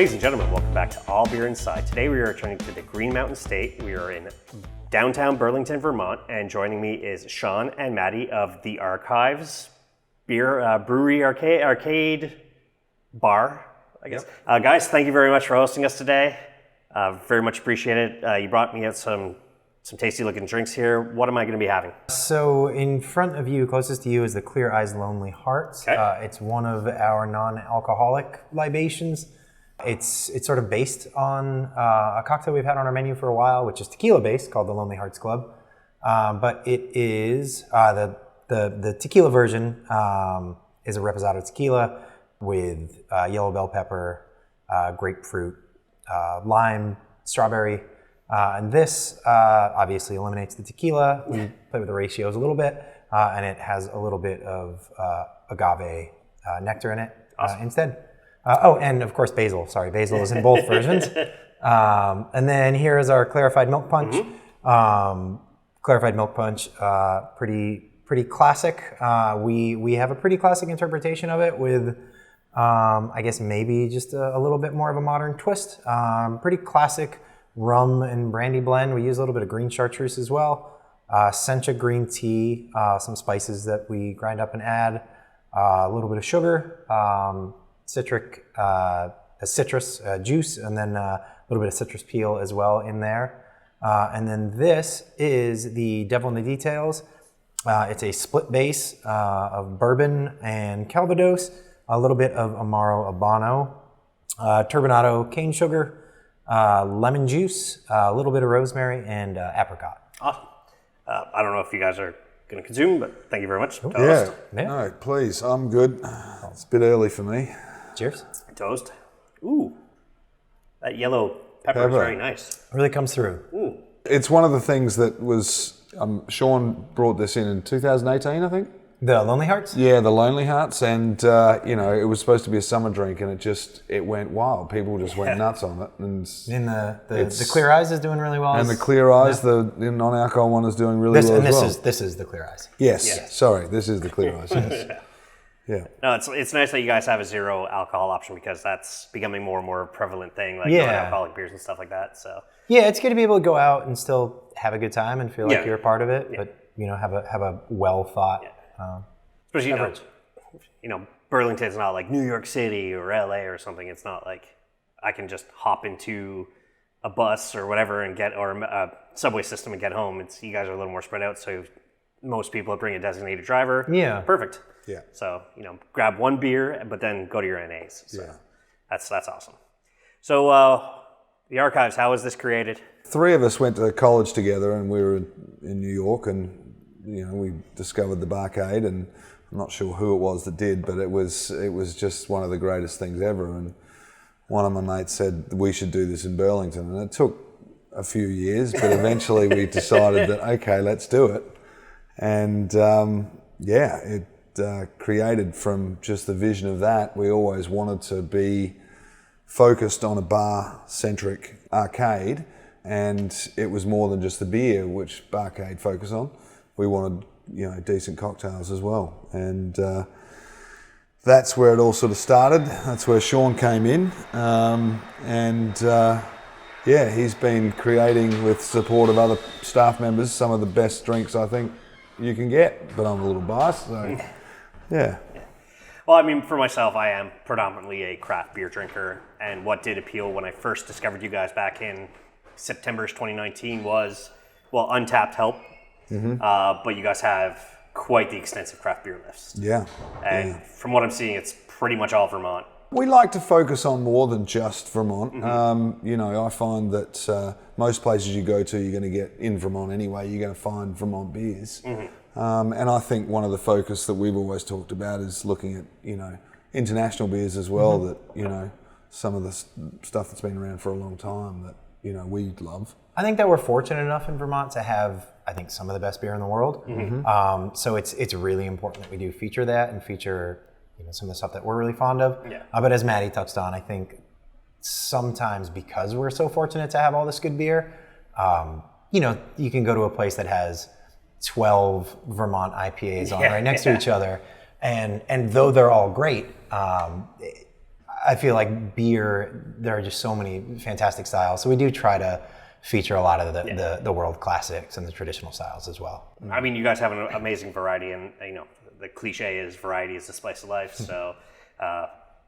Ladies and gentlemen, welcome back to All Beer Inside. Today we are returning to the Green Mountain State. We are in downtown Burlington, Vermont, and joining me is Sean and Maddie of the Archives Brewery Arcade Bar, I guess. Yep. Guys, thank you very much for hosting us today. Very much appreciate it. You brought me out some tasty looking drinks here. What am I going to be having? So in front of you, closest to you, is the Clear Eyes Lonely Hearts. Okay. It's one of our non-alcoholic libations. It's sort of based on a cocktail we've had on our menu for a while, which is tequila based, called the Lonely Hearts Club. But it is the tequila version is a reposado tequila with yellow bell pepper, grapefruit, lime, strawberry. And this obviously eliminates the tequila. We play with the ratios a little bit, and it has a little bit of agave nectar in it instead. And of course basil. Sorry, basil is in both versions. And then here is our Clarified Milk Punch. Mm-hmm. Clarified Milk Punch, pretty classic. We have a pretty classic interpretation of it with, I guess maybe just a little bit more of a modern twist. Pretty classic rum and brandy blend. We use a little bit of green chartreuse as well. Sencha green tea, some spices that we grind up and add, a little bit of sugar, citrus juice, and then a little bit of citrus peel as well in there. And then this is the Devil in the Details. It's a split base of bourbon and Calvados, a little bit of Amaro Habano, turbinado cane sugar, lemon juice, a little bit of rosemary, and apricot. Awesome. I don't know if you guys are going to consume, but thank you very much. Yeah. No, please. I'm good. It's a bit early for me. Cheers. Toast. Ooh. That yellow pepper is very nice. It really comes through. Ooh. It's one of the things that was, Sean brought this in 2018, I think. The Lonely Hearts? Yeah, the Lonely Hearts, and it was supposed to be a summer drink, and it went wild. People just went nuts on it, and the Clear Eyes is doing really well. And the Clear Eyes, the non-alcohol one, is doing really well as well. This is the Clear Eyes. Yes, sorry, this is the Clear Eyes. Yes. Yeah. No, it's nice that you guys have a zero alcohol option because that's becoming more and more prevalent thing, like non-alcoholic beers and stuff like that. So yeah, it's good to be able to go out and still have a good time and feel like you're a part of it, but have a well thought. Yeah. Especially, Burlington's not like New York City or LA or something. It's not like I can just hop into a bus or whatever or a subway system and get home. You guys are a little more spread out, so most people bring a designated driver. Yeah. Perfect. Yeah. So, grab one beer, but then go to your NAs. So that's awesome. So, the Archives, how was this created? Three of us went to college together, and we were in New York, and we discovered the barcade, and I'm not sure who it was that did, but it was just one of the greatest things ever. And one of my mates said we should do this in Burlington, and it took a few years, but eventually we decided that okay, let's do it. And it created from just the vision of that. We always wanted to be focused on a bar-centric arcade, and it was more than just the beer, which barcade focus on. We wanted decent cocktails as well, and that's where it all sort of started. That's where Sean came in, he's been creating, with support of other staff members, some of the best drinks I think you can get, but I'm a little biased, so yeah. Well, for myself, I am predominantly a craft beer drinker, and what did appeal when I first discovered you guys back in September 2019 was, Untappd helped. Mm-hmm. But you guys have quite the extensive craft beer list. Yeah. And from what I'm seeing, it's pretty much all Vermont. We like to focus on more than just Vermont. Mm-hmm. I find that most places you go to, you're going to get in Vermont anyway, you're going to find Vermont beers. Mm-hmm. And I think one of the focus that we've always talked about is looking at, international beers as well, that, some of the stuff that's been around for a long time that, we love. I think that we're fortunate enough in Vermont to have, I think, some of the best beer in the world. Mm-hmm. So it's really important that we do feature that and feature some of the stuff that we're really fond of. Yeah. But as Maddie touched on, I think sometimes because we're so fortunate to have all this good beer, you can go to a place that has 12 Vermont IPAs on right next to each other, and though they're all great, I feel like beer, there are just so many fantastic styles. So we do try to feature a lot of the world classics and the traditional styles as well. I mean, you guys have an amazing variety, and the cliche is variety is the spice of life. So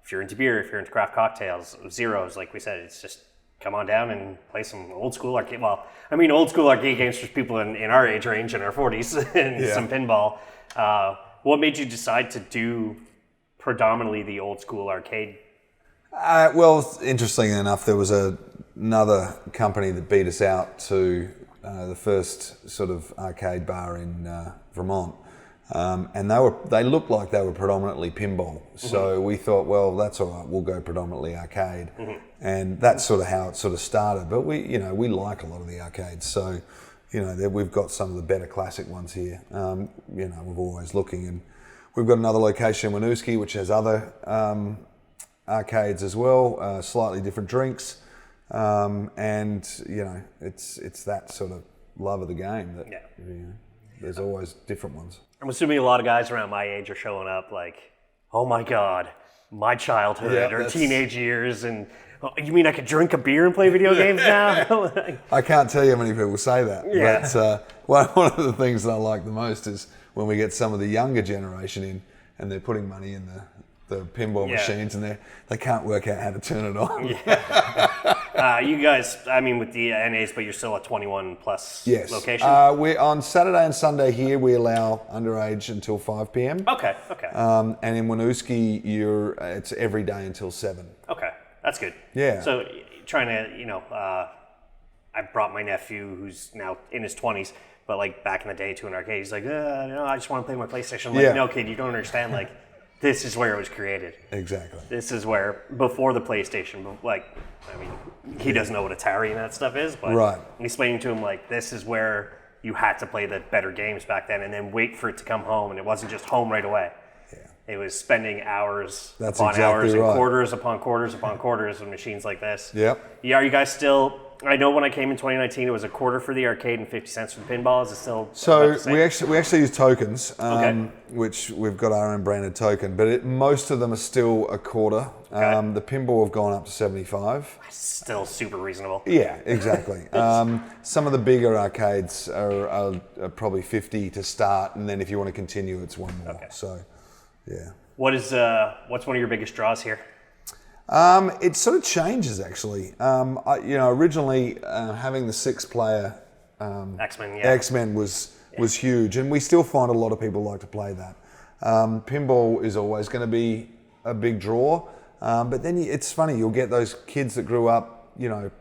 if you're into beer, if you're into craft cocktails, zeros, like we said, it's just come on down and play some old school arcade. Well, I mean, old school arcade games for people in our age range, in our 40s, and some pinball. What made you decide to do predominantly the old school arcade? Well, interestingly enough, there was another company that beat us out to the first sort of arcade bar in Vermont. And they looked like they were predominantly pinball. So we thought, well, that's all right, we'll go predominantly arcade. And that's sort of how it sort of started. But we like a lot of the arcades. So, we've got some of the better classic ones here. We're always looking. And we've got another location in Winooski, which has other arcades as well, slightly different drinks. And, it's that sort of love of the game that, there's always different ones. I'm assuming a lot of guys around my age are showing up like, oh my God, my childhood or teenage years, and you mean I could drink a beer and play video games now? I can't tell you how many people say that. Yeah. But one of the things that I like the most is when we get some of the younger generation in and they're putting money in the pinball machines and they can't work out how to turn it on. You guys, I mean, with the NAs, but you're still a 21 plus location? We're on Saturday and Sunday here, we allow underage until 5 p.m. Okay. And in Winooski, it's every day until 7. Okay, that's good. Yeah. So trying to, I brought my nephew who's now in his 20s, but like back in the day to an arcade, he's like, I just want to play my PlayStation. I'm like, no kid, you don't understand, like, this is where it was created. Exactly. This is where, before the PlayStation, he doesn't know what Atari and that stuff is, but I'm explaining to him, like, this is where you had to play the better games back then and then wait for it to come home, and it wasn't just home right away. Yeah. It was spending hours upon hours and quarters upon quarters upon quarters of machines like this. Yep. Yeah, are you guys still... I know when I came in 2019, it was $0.25 for the arcade and 50 cents for the pinball. Is it still so? We actually use tokens, which we've got our own branded token, but most of them are still $0.25. The pinball have gone up to 75. Still super reasonable. Yeah, exactly. Some of the bigger arcades are probably 50 to start, and then if you want to continue, it's one more. Okay. So, yeah. What's one of your biggest draws here? It sort of changes actually. Originally having the 6-player X-Men was huge, and we still find a lot of people like to play that. Pinball is always going to be a big draw, but then it's funny, you'll get those kids that grew up,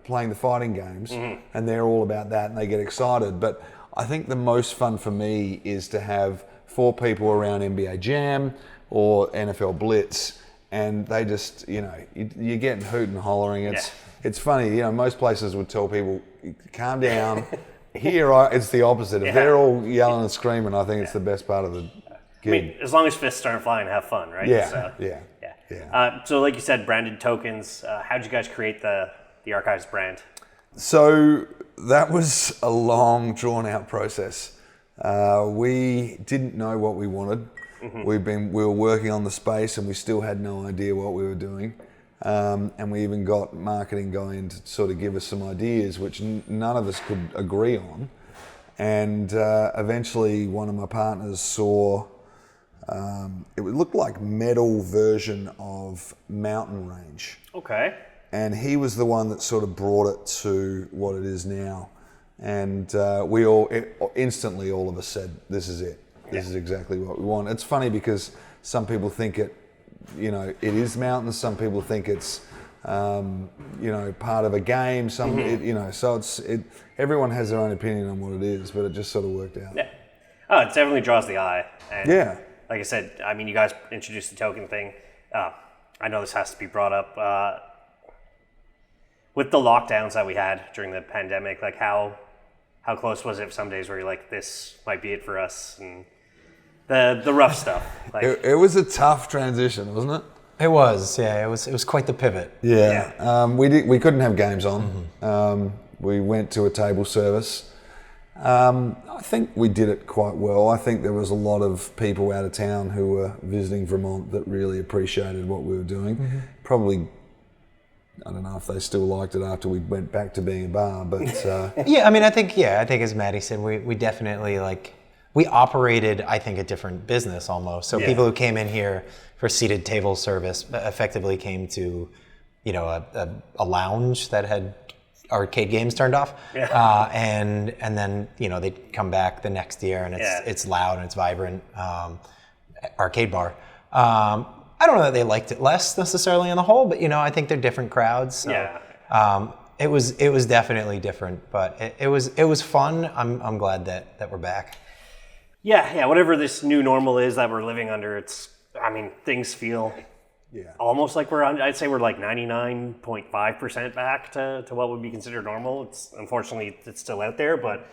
playing the fighting games, and they're all about that, and they get excited. But I think the most fun for me is to have 4 people around NBA Jam or NFL Blitz. And they just, you're getting hoot and hollering. It's funny, most places would tell people, calm down. Here, it's the opposite. If they're all yelling and screaming, I think it's the best part of the gig. I mean, as long as fists aren't flying, have fun, right? Yeah. So like you said, branded tokens. How did you guys create the Archives brand? So that was a long, drawn-out process. We didn't know what we wanted. We were working on the space and we still had no idea what we were doing. And we even got marketing going to sort of give us some ideas, which none of us could agree on. And eventually one of my partners saw, it looked like metal version of Mountain Range. Okay. And he was the one that sort of brought it to what it is now. And instantly all of us said, this is it. This is exactly what we want. It's funny because some people think it is mountains. Some people think it's, part of a game. So everyone has their own opinion on what it is, but it just sort of worked out. Yeah. Oh, it definitely draws the eye. And like I said, I mean, you guys introduced the token thing. I know this has to be brought up. With the lockdowns that we had during the pandemic, like how close was it some days where you're like, this might be it for us, and the rough stuff? Like, it was a tough transition, wasn't it? It was, yeah. It was quite the pivot. Yeah. We couldn't have games on. We went to a table service. I think we did it quite well. I think there was a lot of people out of town who were visiting Vermont that really appreciated what we were doing. probably, I don't know if they still liked it after we went back to being a bar, but Yeah, I mean, I think as Maddie said, we definitely we operated, I think, a different business almost. So people who came in here for seated table service effectively came to, a lounge that had arcade games turned off, and then they'd come back the next year and it's loud and it's vibrant arcade bar. I don't know that they liked it less necessarily on the whole, but I think they're different crowds. So, it was definitely different, but it was fun. I'm glad that we're back. Yeah, whatever this new normal is that we're living under, things feel almost like I'd say we're like 99.5% back to what would be considered normal. Unfortunately, it's still out there, but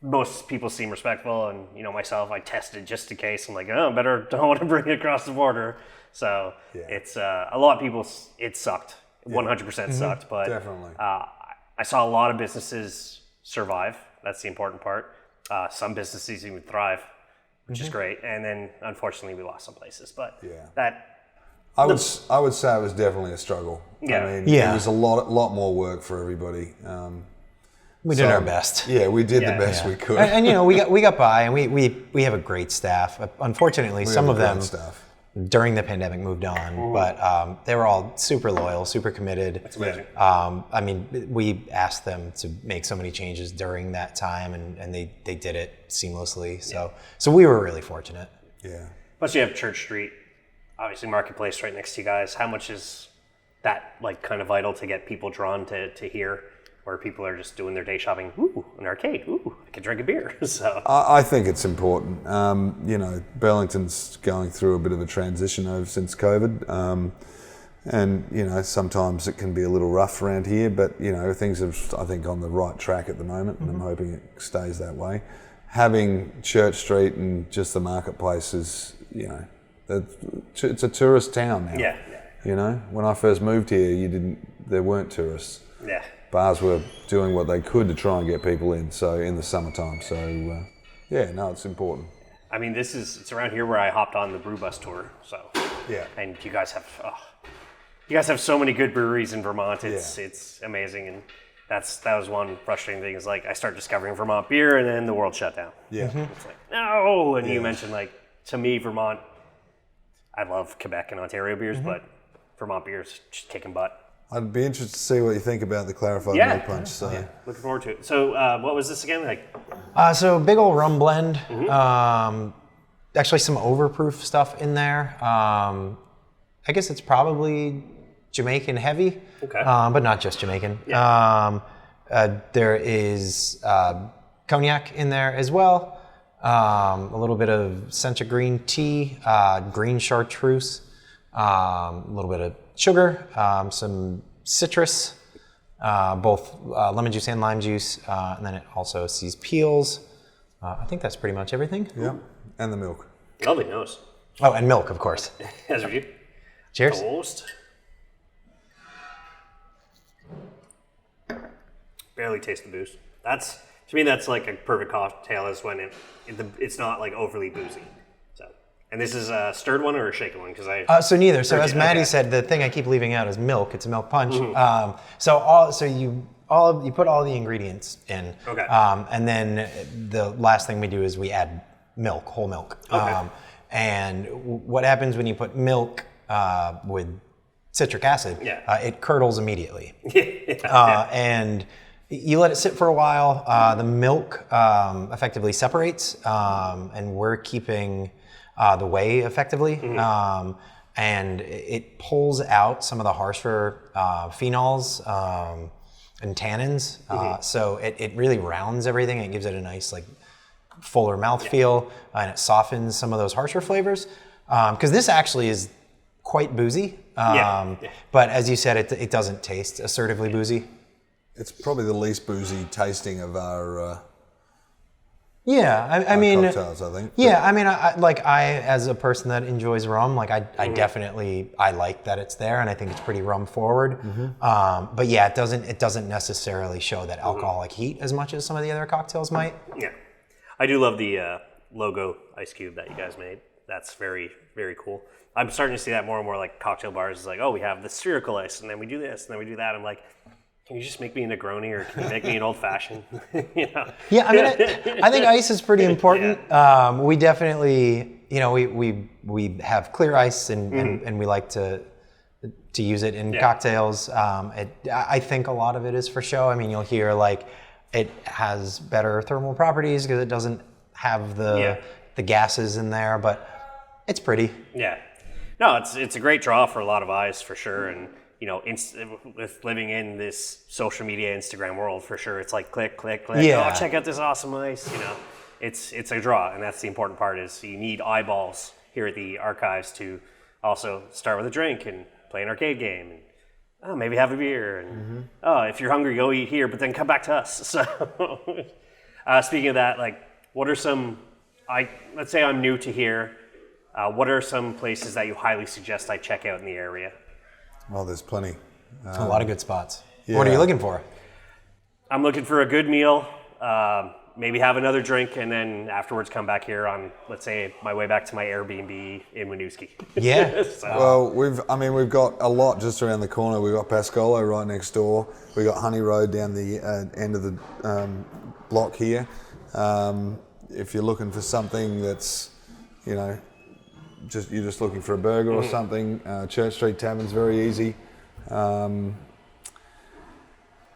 most people seem respectful, and myself, I tested just in case. I'm like, don't want to bring it across the border. So it's a lot of people. It sucked, 100% sucked. But definitely, I saw a lot of businesses survive. That's the important part. Some businesses even thrive, which is great. And then unfortunately, we lost some places. But I would say it was definitely a struggle. Yeah. It was a lot more work for everybody. We did our best. Yeah, we did the best we could. And we got by, and we have a great staff. Unfortunately, some of them during the pandemic moved on, but they were all super loyal, super committed. That's amazing. We asked them to make so many changes during that time, and they did it seamlessly. So we were really fortunate. Yeah. Plus, you have Church Street, obviously Marketplace right next to you guys. How much is that kind of vital to get people drawn to here? Where people are just doing their day shopping, an arcade, I could drink a beer. So I think it's important. Burlington's going through a bit of a transition since COVID, and sometimes it can be a little rough around here. But things are, I think, on the right track at the moment, and I'm hoping it stays that way. Having Church Street and just the marketplace is, it's a tourist town now. Yeah. When I first moved here, there weren't tourists. Yeah. Bars were doing what they could to try and get people in, so in the summertime. So, it's important. It's around here where I hopped on the brew bus tour. So, and you guys have so many good breweries in Vermont. It's amazing, and that was one frustrating thing. Is I start discovering Vermont beer, and then the world shut down. Yeah, it's no. And you mentioned to me, Vermont. I love Quebec and Ontario beers, but Vermont beer's just kicking butt. I'd be interested to see what you think about the Clarified milk punch. So. Yeah, looking forward to it. So, what was this again? So big old rum blend. Actually, some overproof stuff in there. I guess it's probably Jamaican heavy, but not just Jamaican. Yeah. There is cognac in there as well. A little bit of Sencha green tea, green chartreuse, a little bit of sugar, some citrus, both lemon juice and lime juice, and then it also sees peels. I think that's pretty much everything. Yeah, and the milk. Lovely nose. Oh, and milk, of course. As we do. Cheers. Toast. Barely taste the booze. To me, that's like a perfect cocktail is when it's not overly boozy. And this is a stirred one or a shaken one? So neither. So as Maddie said, the thing I keep leaving out is milk. It's a milk punch. So you put all the ingredients in. Okay. And then the last thing we do is we add milk, whole milk. Okay. And what happens when you put milk with citric acid? It curdles immediately. And you let it sit for a while. The milk effectively separates, and we're keeping the whey effectively, and it pulls out some of the harsher phenols and tannins. So it really rounds everything. It gives it a nice fuller mouthfeel, and it softens some of those harsher flavors. Because this actually is quite boozy, but as you said, it doesn't taste assertively boozy. It's probably the least boozy tasting of our. I mean, cocktails, I think. Yeah, I mean, I as a person that enjoys rum, I definitely like that it's there, and I think it's pretty rum forward. But yeah, it doesn't necessarily show that alcoholic heat as much as some of the other cocktails might. Yeah, I do love the logo ice cube that you guys made. That's very, very cool. I'm starting to see that more and more, like cocktail bars. It's like, oh, we have the spherical ice, and then we do this, and then we do that. I'm like, can you just make me a Negroni, or can you make me an old fashioned? Yeah, I mean, I think ice is pretty important. We definitely, we have clear ice, and we like to use it in cocktails. I think a lot of it is for show. I mean, you'll hear like it has better thermal properties because it doesn't have the gases in there, but it's pretty. Yeah. No, it's a great draw for a lot of eyes for sure. And, with living in this social media Instagram world for sure, it's like click, click, click. Yeah. Oh, check out this awesome ice. It's a draw. And that's the important part is you need eyeballs here at the archives to also start with a drink and play an arcade game. And maybe have a beer. And if you're hungry, go eat here, but then come back to us. So speaking of that, like what are some, let's say I'm new to here. What are some places that you highly suggest I check out in the area? Well, there's plenty. A lot of good spots. Yeah. What are you looking for? I'm looking for a good meal, maybe have another drink, and then afterwards come back here on, let's say, my way back to my Airbnb in Winooski. Yeah. Well, we've got a lot just around the corner. We've got Pascolo right next door. We've got Honey Road down the end of the block here. If you're looking for something that's, you're just looking for a burger or something, Church Street Tavern's very easy.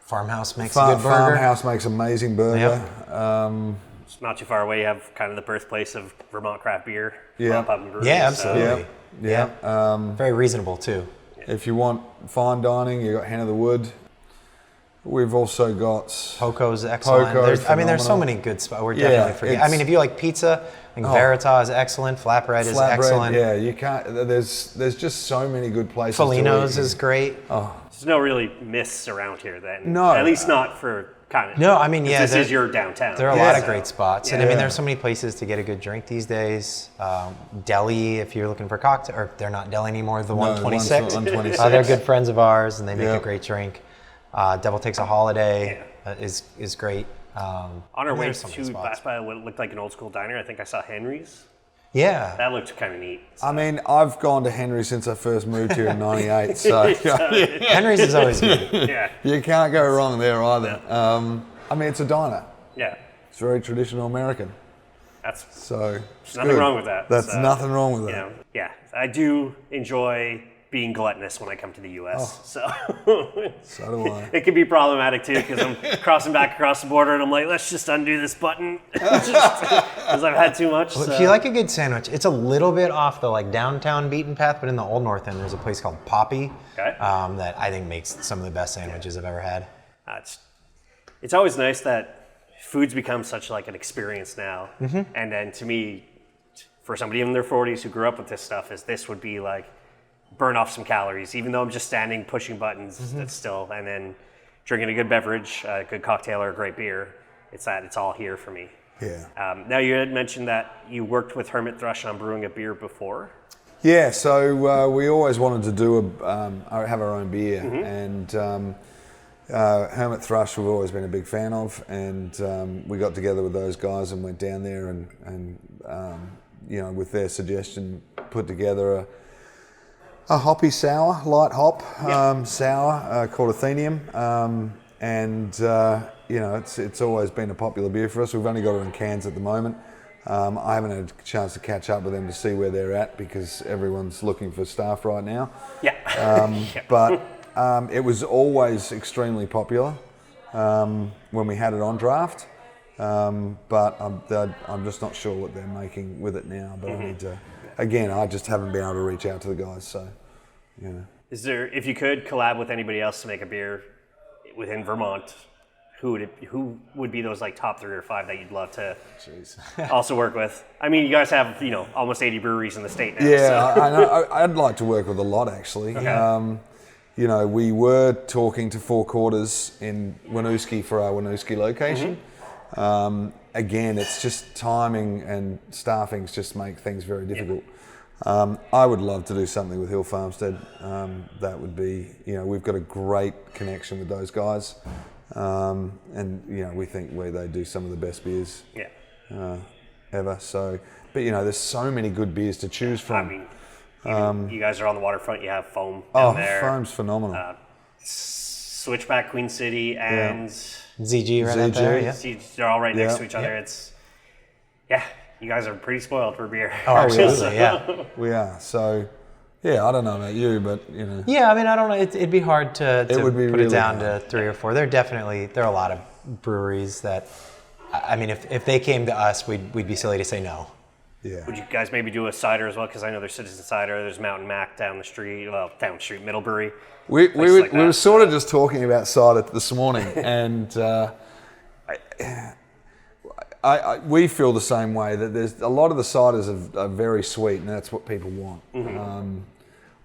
Farmhouse makes a good burger. Farmhouse makes amazing burger. Yep. It's not too far away. You have kind of the birthplace of Vermont craft beer. Yeah. Pub and brews, Yeah, absolutely. Yeah. Very reasonable too. If you want fine dining, you've got Hen of the Wood. We've also got Poco's excellent. There's so many good spots. We're definitely forgetting. I mean, if you like pizza, I think Verita is excellent. Flatbread is excellent. Yeah, you can't. There's just so many good places. Felino's is great. There's no really myths around here then. No. At least not for kind of. No, I mean, this is your downtown. There are a lot of great spots. And I mean, there's so many places to get a good drink these days. Deli, if you're looking for cocktail, or they're not Deli anymore, the 126. 126. They're good friends of ours, and they make a great drink. Devil Takes a Holiday is great. On our way to last by what looked like an old school diner, I think I saw Henry's. Yeah. That looked kind of neat. So. I mean, I've gone to Henry's since I first moved here in '98, so Henry's is always good. Yeah. You can't go wrong there either. I mean, it's a diner. Yeah. It's very traditional American. There's Nothing wrong with that. That's nothing wrong with that. Yeah, I do enjoy being gluttonous when I come to the U.S. So do I. It can be problematic too because I'm crossing back across the border and I'm like, let's just undo this button because I've had too much. Well, if you like a good sandwich, it's a little bit off the downtown beaten path, but in the Old North End, there's a place called Poppy that I think makes some of the best sandwiches I've ever had. It's always nice that food's become such like an experience now, and then to me, for somebody in their 40s who grew up with this stuff, this would be like burn off some calories, even though I'm just standing pushing buttons. That's still, and then drinking a good beverage, a good cocktail or a great beer. It's all here for me. Yeah. Now you had mentioned that you worked with Hermit Thrush on brewing a beer before. Yeah. So we always wanted to do have our own beer, and Hermit Thrush we've always been a big fan of, and we got together with those guys and went down there and with their suggestion put together a hoppy sour, light hop sour called Athenium, and it's always been a popular beer for us. We've only got it in cans at the moment. I haven't had a chance to catch up with them to see where they're at because everyone's looking for staff right now. But it was always extremely popular when we had it on draft. But I'm just not sure what they're making with it now. But I need to. Again, I just haven't been able to reach out to the guys, so, Is there, if you could collab with anybody else to make a beer within Vermont, who would be those like top 3 or 5 that you'd love to also work with? I mean, you guys have, almost 80 breweries in the state now. Yeah, so. I know. I'd like to work with a lot, actually. Okay. We were talking to Four Quarters in Winooski for our Winooski location. Again, it's just timing and staffings just make things very difficult. I would love to do something with Hill Farmstead. That would be, we've got a great connection with those guys. And, we think they do some of the best beers. ever. So, but there's so many good beers to choose from. I mean, you guys are on the waterfront. You have Foam down there. Foam's phenomenal. Switchback, Queen City, and ZG right out there. Yeah. They're all right next to each other. It's you guys are pretty spoiled for beer. Oh, absolutely, yeah. We are. So, yeah, I don't know about you, but Yeah, I mean, I don't know. It'd be hard to put really it down hard. to 3 or 4. There are a lot of breweries that, I mean, if they came to us, we'd be silly to say no. Yeah. Would you guys maybe do a cider as well? Because I know there's Citizen Cider, there's Mountain Mac down the street, Middle Brewery. We were sort of just talking about cider this morning, and we feel the same way, that there's a lot of the ciders are very sweet, and that's what people want. Mm-hmm.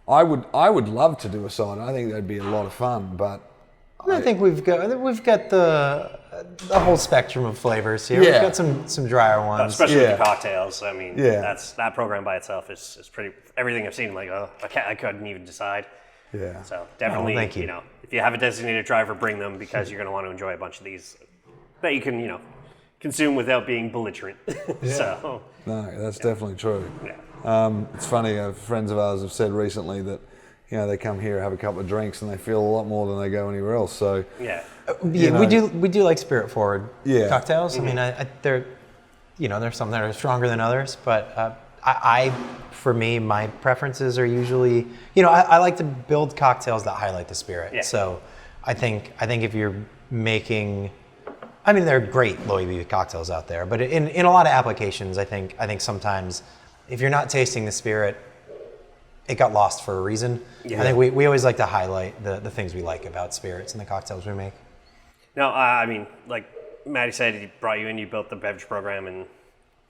I would love to do a cider. I think that'd be a lot of fun, but I think we've got the whole spectrum of flavors here. Yeah. We've got some drier ones, especially with the cocktails. I mean, Yeah. that program by itself is pretty. Everything I've seen, like, I couldn't even decide. Yeah. So definitely, thank you. If you have a designated driver, bring them, because you're going to want to enjoy a bunch of these that you can, consume without being belligerent. So No, that's definitely true. yeah. It's funny, friends of ours have said recently that they come here, have a couple of drinks, and they feel a lot more than they go anywhere else. So Yeah. we do like spirit forward cocktails. Mm-hmm. I mean, there's some that are stronger than others, but for me, my preferences are usually, I like to build cocktails that highlight the spirit. Yeah. So I think if you're making, I mean, there are great low ABV cocktails out there, but in a lot of applications, I think sometimes if you're not tasting the spirit, it got lost for a reason. Yeah. I think we always like to highlight the things we like about spirits and the cocktails we make. No, I mean, like Maddie said, he brought you in, you built the beverage program, and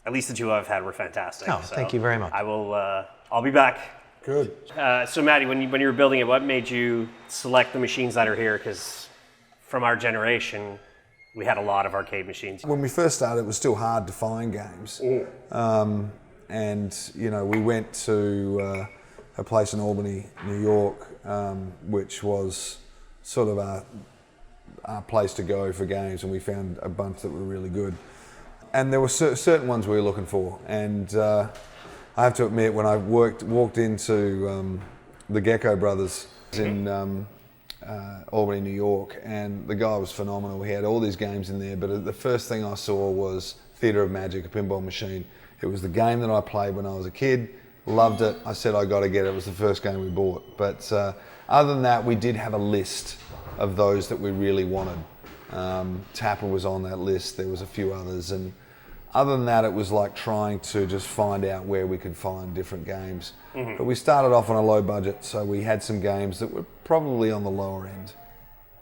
at least the two I've had were fantastic. Oh, thank you very much. I'll be back. good. So Maddie, when you were building it, what made you select the machines that are here? Because from our generation, we had a lot of arcade machines. When we first started, it was still hard to find games. And, we went to a place in Albany, New York, which was sort of our place to go for games, and we found a bunch that were really good. And there were certain ones we were looking for. And I have to admit, when I walked into the Gecko Brothers in Albany, New York, and the guy was phenomenal. He had all these games in there, but the first thing I saw was Theatre of Magic, a pinball machine. It was the game that I played when I was a kid. Loved it. I said I got to get it. It was the first game we bought. But other than that, we did have a list of those that we really wanted. Tapper was on that list. There was a few others, and other than that, it was like trying to just find out where we could find different games. Mm-hmm. But we started off on a low budget, so we had some games that were probably on the lower end.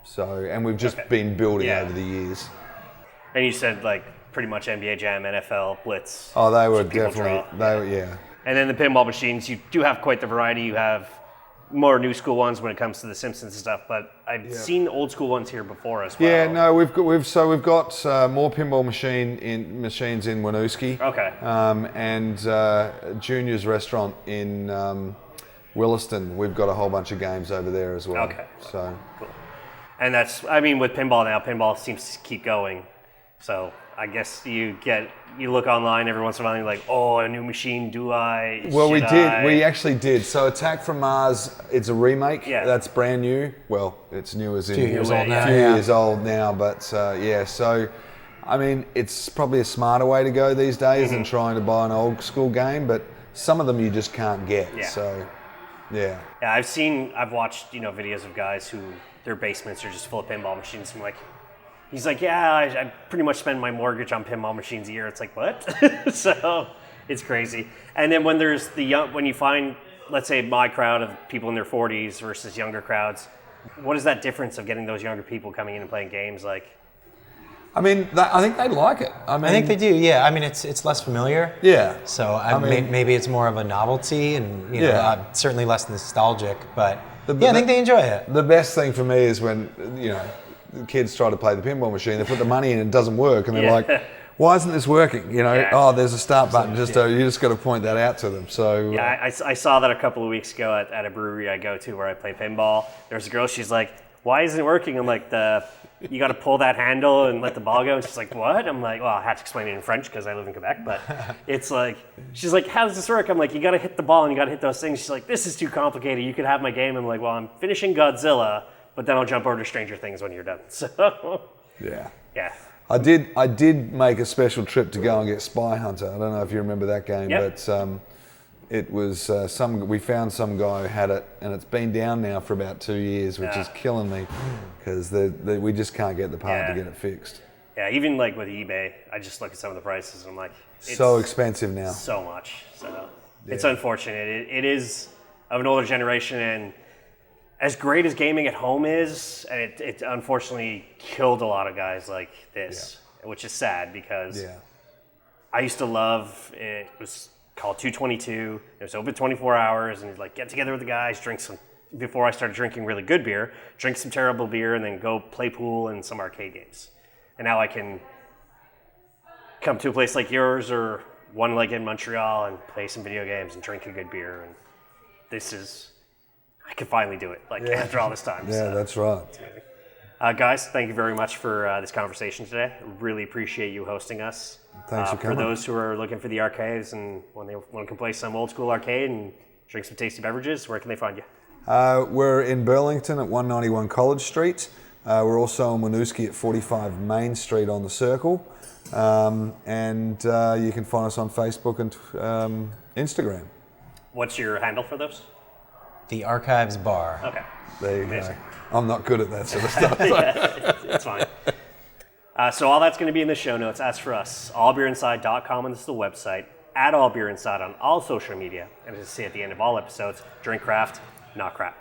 So, and we've just been building over the years. And you said like pretty much NBA Jam, NFL, Blitz. Oh, they were people definitely, draw. And then the pinball machines, you do have quite the variety. You have more new school ones when it comes to the Simpsons and stuff, but I've seen old school ones here before as well. Yeah, no, we've got more pinball machines in Winooski. Okay. And Junior's restaurant in Williston. We've got a whole bunch of games over there as well. Okay. So cool. And that's, I mean, with pinball now, pinball seems to keep going. So I guess you look online every once in a while and you're like, oh, a new machine, Well, we did. We actually did. So Attack from Mars, it's a remake. Yeah. That's brand new. Well, it's new as in Few years old now. few years old now, but so I mean, it's probably a smarter way to go these days than trying to buy an old school game, but some of them you just can't get. Yeah. So yeah. Yeah, I've watched, videos of guys who their basements are just full of pinball machines. I'm like, he's like, yeah, I pretty much spend my mortgage on pinball machines a year. It's like, what? So it's crazy. And then when there's when you find, let's say, my crowd of people in their 40s versus younger crowds, what is that difference of getting those younger people coming in and playing games like? I mean, I think they like it. I think they do. Yeah, I mean, it's less familiar. Yeah. So maybe it's more of a novelty, and certainly less nostalgic. But I think they enjoy it. The best thing for me is when the kids try to play the pinball machine. They put the money in and it doesn't work, and they're like, "Why isn't this working?" Oh, there's a start button. You just got to point that out to them. So yeah, I saw that a couple of weeks ago at a brewery I go to where I play pinball. There's a girl. She's like, "Why isn't it working?" I'm like, "The you got to pull that handle and let the ball go. And she's like, what? I'm like, well, I had to explain it in French because I live in Quebec. But it's like, she's like, how does this work? I'm like, you got to hit the ball and you got to hit those things. She's like, this is too complicated. You could have my game. I'm like, well, I'm finishing Godzilla, but then I'll jump over to Stranger Things when you're done. So, Yeah. yeah. I did make a special trip to go and get Spy Hunter. I don't know if you remember that game, but it was we found some guy who had it, and it's been down now for about 2 years, which is killing me because we just can't get the part to get it fixed. Yeah, even like with eBay, I just look at some of the prices and I'm like, it's so expensive now. So much. So it's unfortunate. It is of an older generation, and as great as gaming at home is, and it unfortunately killed a lot of guys like this, which is sad because I used to love it. It was called 222. It was open 24 hours, and you'd like get together with the guys, drink some. Before I started drinking really good beer, drink some terrible beer, and then go play pool and some arcade games. And now I can come to a place like yours or one like in Montreal and play some video games and drink a good beer. And I can finally do it after all this time. Yeah, that's right. Guys, thank you very much for this conversation today. Really appreciate you hosting us. Thanks for coming. For those who are looking for the arcades and when they want to play some old school arcade and drink some tasty beverages, where can they find you? We're in Burlington at 191 College Street. We're also in Winooski at 45 Main Street on the Circle. And you can find us on Facebook and Instagram. What's your handle for those? The Archives Bar. Okay. There you Amazing. go. I'm not good at that sort of stuff. It's fine. So all that's going to be in the show notes. As for us, allbeerinside.com, and this is the website. At allbeerinside on all social media. And as I say at the end of all episodes, drink craft, not crap.